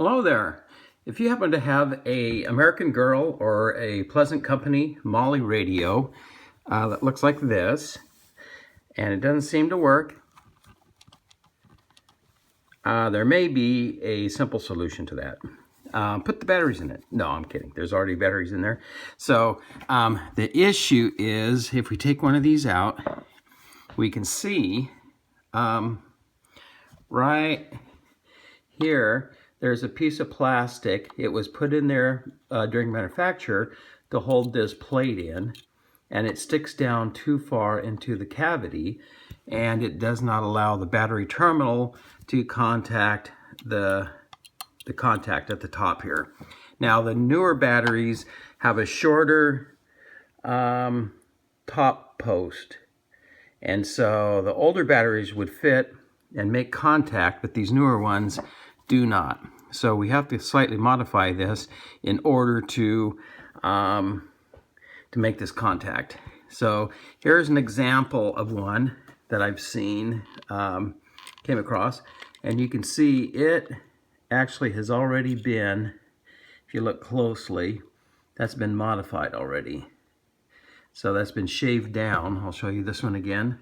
Hello there. If you happen to have a American Girl or a Pleasant Company Molly radio that looks like this, and it doesn't seem to work, there may be a simple solution to that. Put the batteries in it. No, I'm kidding. There's already batteries in there. So the issue is, if we take one of these out, we can see right here, there's a piece of plastic. It was put in there during manufacture to hold this plate in, and it sticks down too far into the cavity, and it does not allow the battery terminal to contact the contact at the top here. Now, the newer batteries have a shorter top post, and so the older batteries would fit and make contact, but these newer ones do not. So we have to slightly modify this in order to make this contact. So here's an example of one that I've seen, came across, and you can see it actually has already been, if you look closely, that's been modified already. So that's been shaved down. I'll show you this one again.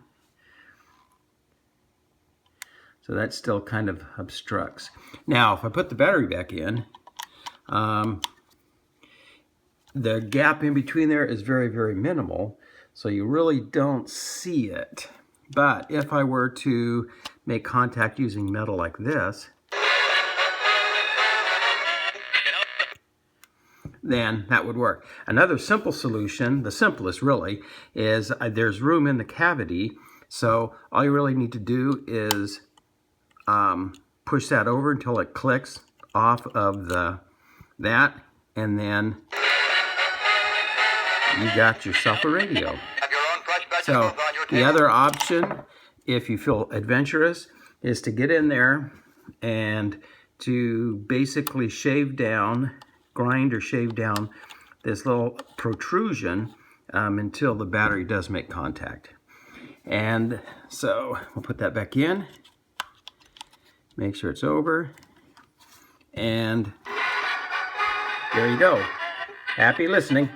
So that still kind of obstructs. Now, if I put the battery back in, the gap in between there is very, very minimal, so you really don't see it. But if I were to make contact using metal like this, then that would work. Another simple solution, the simplest really, is there's room in the cavity, so all you really need to do is push that over until it clicks off of that, and then you got yourself a radio. So the other option, if you feel adventurous, is to get in there and to basically shave down, grind or shave down this little protrusion until the battery does make contact. And so we'll put that back in. Make sure it's over, and there you go. Happy listening.